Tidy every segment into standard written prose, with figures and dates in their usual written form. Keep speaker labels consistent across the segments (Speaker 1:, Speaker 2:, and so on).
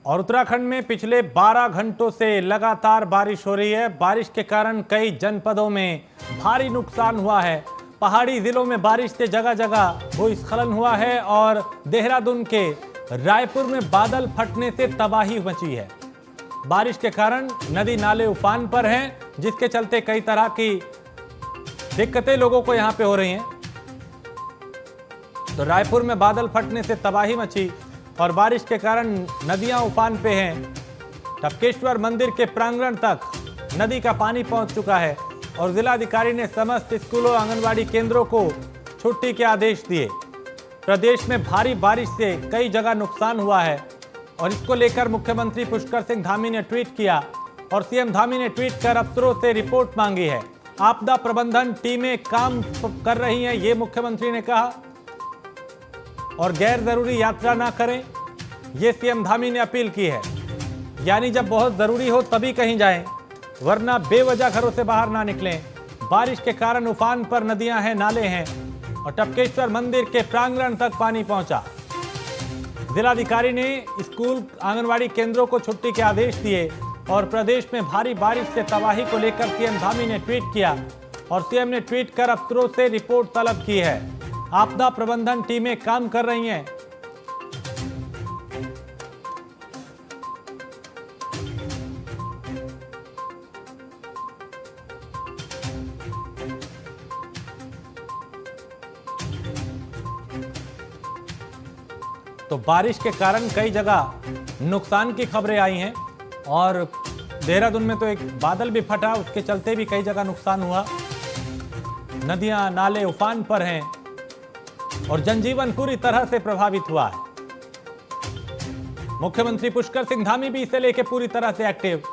Speaker 1: और उत्तराखंड में पिछले 12 घंटों से लगातार बारिश हो रही है। बारिश के कारण कई जनपदों में भारी नुकसान हुआ है। पहाड़ी जिलों में बारिश से जगह जगह भूस्खलन हुआ है और देहरादून के रायपुर में बादल फटने से तबाही मची है। बारिश के कारण नदी नाले उफान पर हैं, जिसके चलते कई तरह की दिक्कतें लोगों को यहां पे हो रही हैं। तो रायपुर में बादल फटने से तबाही मची और बारिश के कारण नदियां उफान पे हैं। टपकेश्वर मंदिर के प्रांगण तक नदी का पानी पहुंच चुका है और जिलाधिकारी ने समस्त स्कूलों आंगनबाड़ी केंद्रों को छुट्टी के आदेश दिए। प्रदेश में भारी बारिश से कई जगह नुकसान हुआ है और इसको लेकर मुख्यमंत्री पुष्कर सिंह धामी ने ट्वीट किया और सीएम धामी ने ट्वीट कर अफसरों से रिपोर्ट मांगी है। आपदा प्रबंधन टीमें काम कर रही हैं, ये मुख्यमंत्री ने कहा, और गैर जरूरी यात्रा ना करें, ये सीएम धामी ने अपील की है। यानी जब बहुत जरूरी हो तभी कहीं जाएं, वरना बेवजह घरों से बाहर ना निकलें। बारिश के कारण उफान पर नदियां हैं, नाले हैं और टपकेश्वर मंदिर के प्रांगण तक पानी पहुंचा। जिलाधिकारी ने स्कूल आंगनवाड़ी केंद्रों को छुट्टी के आदेश दिए और प्रदेश में भारी बारिश से तबाही को लेकर सीएम धामी ने ट्वीट किया और सीएम ने ट्वीट कर अफसरों से रिपोर्ट तलब की है। आपदा प्रबंधन टीमें काम कर रही हैं। तो बारिश के कारण कई जगह नुकसान की खबरें आई हैं और देहरादून में तो एक बादल भी फटा, उसके चलते भी कई जगह नुकसान हुआ। नदियां नाले उफान पर हैं और जनजीवन पूरी तरह से प्रभावित हुआ है। मुख्यमंत्री पुष्कर सिंह धामी भी इसे लेकर पूरी तरह से एक्टिव।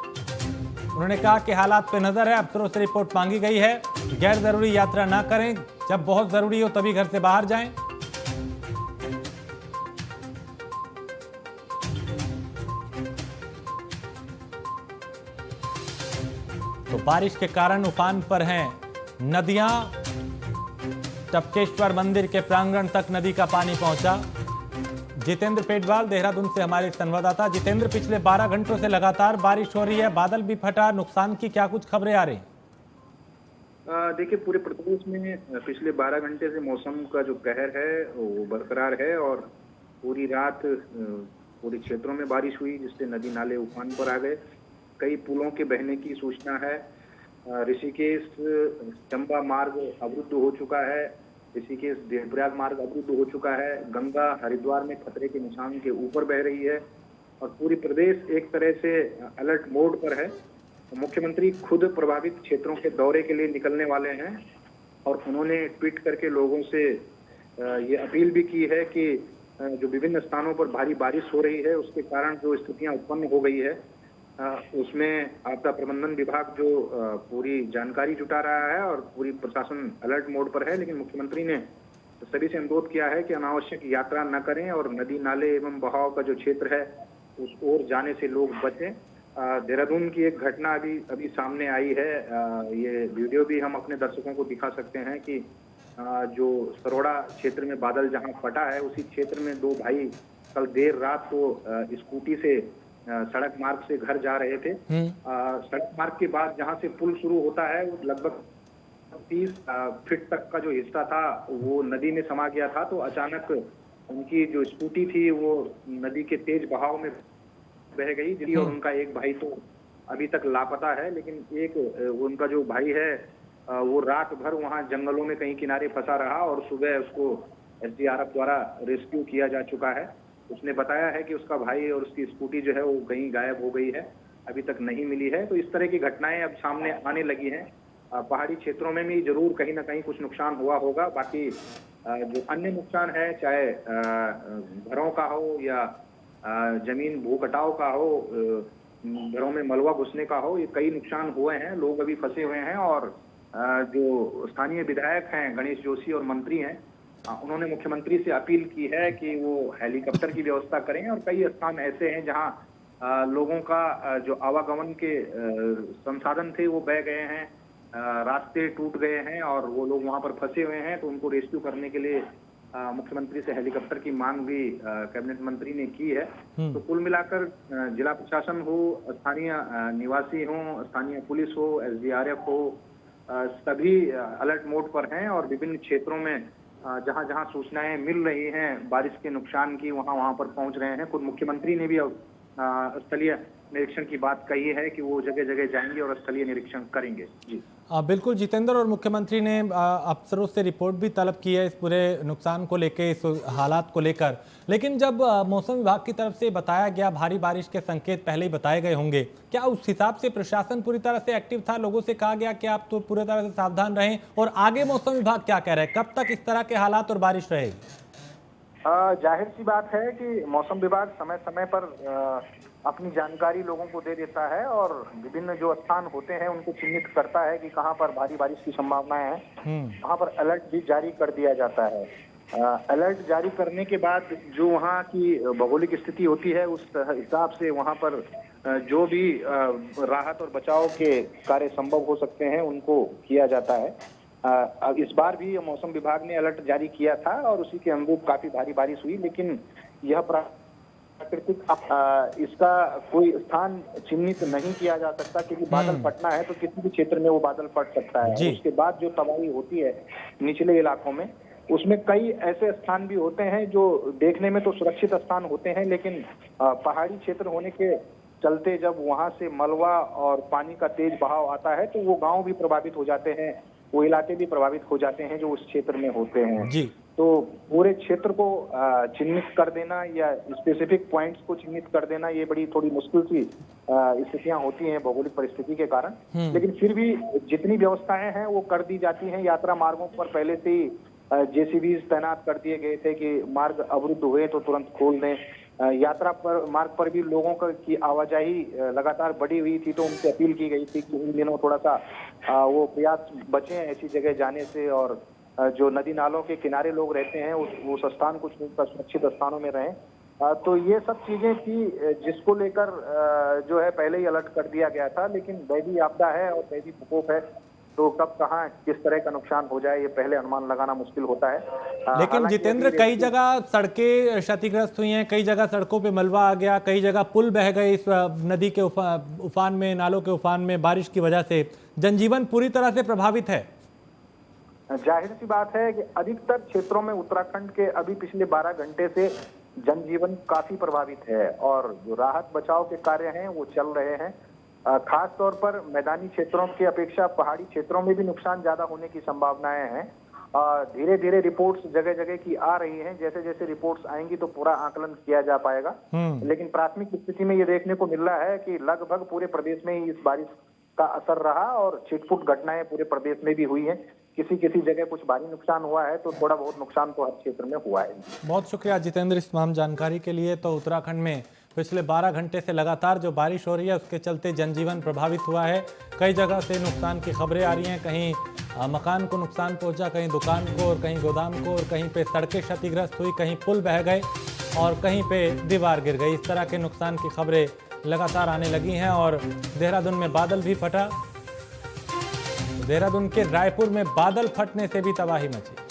Speaker 1: उन्होंने कहा कि हालात पे नजर है, अफसरों से रिपोर्ट मांगी गई है, गैर जरूरी यात्रा ना करें, जब बहुत जरूरी हो तभी घर से बाहर जाएं। तो बारिश के कारण उफान पर हैं नदियां। टपकेश्वर मंदिर के प्रांगण तक नदी का पानी पहुंचा। जितेंद्र पेटवाल देहरादून से हमारे संवाददाता। जितेंद्र, पिछले 12 घंटों से लगातार बारिश हो रही है, बादल भी फटा, नुकसान की क्या कुछ खबरें आ रही हैं?
Speaker 2: देखिए, पूरे प्रदेश में पिछले 12 घंटे से मौसम का जो कहर है वो बरकरार है और पूरी रात पूरे क्षेत्रों में बारिश हुई, जिससे नदी नाले उफान पर आ गए। कई पुलों के बहने की सूचना है। ऋषिकेश चंबा मार्ग अवरुद्ध हो चुका है। ऋषिकेश देवप्रयाग मार्ग अवरुद्ध हो चुका है। गंगा हरिद्वार में खतरे के निशान के ऊपर बह रही है और पूरी प्रदेश एक तरह से अलर्ट मोड पर है। मुख्यमंत्री खुद प्रभावित क्षेत्रों के दौरे के लिए निकलने वाले हैं और उन्होंने ट्वीट करके लोगों से ये अपील भी की है कि जो विभिन्न स्थानों पर भारी बारिश हो रही है, उसके कारण जो स्थितियां उत्पन्न हो गई है, उसमें आपदा प्रबंधन विभाग जो पूरी जानकारी जुटा रहा है और पूरी प्रशासन अलर्ट मोड पर है। लेकिन मुख्यमंत्री ने सभी से अनुरोध किया है कि अनावश्यक यात्रा न करें और नदी नाले एवं बहाव का जो क्षेत्र है उस ओर जाने से लोग बचें। देहरादून की एक घटना अभी सामने आई है। ये वीडियो भी हम अपने दर्शकों को दिखा सकते हैं कि जो सरोड़ा क्षेत्र में बादल जहां फटा है, उसी क्षेत्र में दो भाई कल देर रात को स्कूटी से सड़क मार्ग से घर जा रहे थे। सड़क मार्ग के बाद जहां से पुल शुरू होता है, वो लगभग 30 फीट तक का जो हिस्सा था वो नदी में समा गया था। तो अचानक उनकी जो स्कूटी थी वो नदी के तेज बहाव में बह गई और उनका एक भाई तो अभी तक लापता है। लेकिन एक उनका जो भाई है वो रात भर वहां जंगलों में कहीं किनारे फंसा रहा और सुबह उसको एसडीआरएफ द्वारा रेस्क्यू किया जा चुका है। उसने बताया है कि उसका भाई और उसकी स्कूटी जो है वो कहीं गायब हो गई है, अभी तक नहीं मिली है। तो इस तरह की घटनाएं अब सामने आने लगी हैं। पहाड़ी क्षेत्रों में भी जरूर कहीं ना कहीं कुछ नुकसान हुआ होगा। बाकी जो अन्य नुकसान है, चाहे घरों का हो या जमीन भू कटाव का हो, घरों में मलबा घुसने का हो, ये कई नुकसान हुए हैं। लोग अभी फंसे हुए हैं और जो स्थानीय विधायक हैं गणेश जोशी और मंत्री हैं, उन्होंने मुख्यमंत्री से अपील की है कि वो हेलीकॉप्टर की व्यवस्था करें। और कई स्थान ऐसे हैं जहां लोगों का जो आवागमन के संसाधन थे वो बह गए हैं, रास्ते टूट गए हैं और वो लोग वहां पर फंसे हुए हैं। तो उनको रेस्क्यू करने के लिए मुख्यमंत्री से हेलीकॉप्टर की मांग भी कैबिनेट मंत्री ने की है। तो कुल मिलाकर जिला प्रशासन हो, स्थानीय निवासी हो, स्थानीय पुलिस हो, एसडीआरएफ हो, सभी अलर्ट मोड पर हैं और विभिन्न क्षेत्रों में जहां जहां सूचनाएं मिल रही हैं बारिश के नुकसान की, वहां पर पहुंच रहे हैं। खुद मुख्यमंत्री ने भी स्थलीय निरीक्षण की बात कही है कि वो जगह जगह जाएंगे और स्थलीय निरीक्षण करेंगे। जी
Speaker 1: बिल्कुल जितेंद्र, और मुख्यमंत्री ने अफसरों से रिपोर्ट भी तलब की है इस पूरे नुकसान को लेकर, इस हालात को लेकर। लेकिन जब मौसम विभाग की तरफ से बताया गया, भारी बारिश के संकेत पहले ही बताए गए होंगे, क्या उस हिसाब से प्रशासन पूरी तरह से एक्टिव था? लोगों से कहा गया कि आप तो पूरी तरह से सावधान रहें, और आगे मौसम विभाग क्या कह रहा है, कब तक इस तरह के हालात और बारिश रहेगी?
Speaker 3: जाहिर सी बात है कि मौसम विभाग समय समय पर अपनी जानकारी लोगों को दे देता है और विभिन्न जो स्थान होते हैं उनको चिन्हित करता है कि कहां पर भारी बारिश की संभावनाएं हैं। वहां पर अलर्ट भी जारी कर दिया जाता है। अलर्ट जारी करने के बाद जो वहां की भौगोलिक स्थिति होती है उस हिसाब से वहां पर जो भी राहत और बचाव के कार्य संभव हो सकते हैं उनको किया जाता है। अब इस बार भी मौसम विभाग ने अलर्ट जारी किया था और उसी के अनुरूप काफी भारी बारिश हुई, लेकिन यह प्राकृतिक इसका कोई स्थान चिन्हित नहीं किया जा सकता, क्योंकि बादल फटना है तो किसी भी क्षेत्र में वो बादल फट सकता है। उसके बाद जो तबाही होती है निचले इलाकों में, उसमें कई ऐसे स्थान भी होते हैं जो देखने में तो सुरक्षित स्थान होते हैं, लेकिन पहाड़ी क्षेत्र होने के चलते जब वहां से मलबा और पानी का तेज बहाव आता है तो वो गांव भी प्रभावित हो जाते हैं, वो इलाके भी प्रभावित हो जाते हैं जो उस क्षेत्र में होते हैं।
Speaker 1: जी।
Speaker 3: तो पूरे क्षेत्र को चिन्हित कर देना या स्पेसिफिक पॉइंट्स को चिन्हित कर देना, ये बड़ी थोड़ी मुश्किल सी स्थितियां होती हैं भौगोलिक परिस्थिति के कारण। लेकिन फिर भी जितनी व्यवस्थाएं हैं वो कर दी जाती हैं। यात्रा मार्गों पर पहले से ही जेसीबी तैनात कर दिए गए थे कि मार्ग अवरुद्ध हुए तो तुरंत खोल दें। यात्रा पर मार्ग पर भी लोगों की आवाजाही लगातार बढ़ी हुई थी, तो उनसे अपील की गई थी कि इन दिनों थोड़ा सा वो प्रयास बचें ऐसी जगह जाने से, और जो नदी नालों के किनारे लोग रहते हैं उस स्थान को छोड़कर सुरक्षित स्थानों में रहें। तो ये सब चीजें थी जिसको लेकर जो है पहले ही अलर्ट कर दिया गया था। लेकिन दैवीय आपदा है और दैवीय प्रकोप है, तो कब कहां किस तरह का नुकसान हो जाए ये पहले अनुमान लगाना मुश्किल होता है।
Speaker 1: लेकिन जितेंद्र, कई जगह सड़कें क्षतिग्रस्त हुई हैं, कई जगह सड़कों पे मलबा आ गया, कई जगह पुल बह गए इस नदी के उफान में, नालों के उफान में बारिश की वजह से जनजीवन पूरी तरह से प्रभावित है।
Speaker 3: जाहिर सी बात है कि अधिकतर क्षेत्रों में उत्तराखंड के अभी पिछले 12 घंटे से जनजीवन काफी प्रभावित है और जो राहत बचाव के कार्य हैं वो चल रहे हैं। खास तौर पर मैदानी क्षेत्रों की अपेक्षा पहाड़ी क्षेत्रों में भी नुकसान ज्यादा होने की संभावनाएं हैं। धीरे धीरे रिपोर्ट्स जगह जगह की आ रही हैं, जैसे जैसे रिपोर्ट्स आएंगी तो पूरा आकलन किया जा पाएगा। लेकिन प्राथमिक स्थिति में ये देखने को मिल रहा है कि लगभग पूरे प्रदेश में ही इस बारिश का असर रहा और छिटपुट घटनाएं पूरे प्रदेश में भी हुई हैं। किसी किसी जगह कुछ भारी नुकसान हुआ है, तो थोड़ा बहुत नुकसान तो हर क्षेत्र में हुआ है।
Speaker 1: बहुत शुक्रिया जितेंद्र इस तमाम जानकारी के लिए। तो उत्तराखंड में पिछले 12 घंटे से लगातार जो बारिश हो रही है उसके चलते जनजीवन प्रभावित हुआ है। कई जगह से नुकसान की खबरें आ रही हैं, कहीं मकान को नुकसान पहुंचा, कहीं दुकान को और कहीं गोदाम को, और कहीं पे सड़कें क्षतिग्रस्त हुई, कहीं पुल बह गए और कहीं पे दीवार गिर गई। इस तरह के नुकसान की खबरें लगातार आने लगी हैं। और देहरादून में बादल भी फटा, देहरादून के रायपुर में बादल फटने से भी तबाही मची।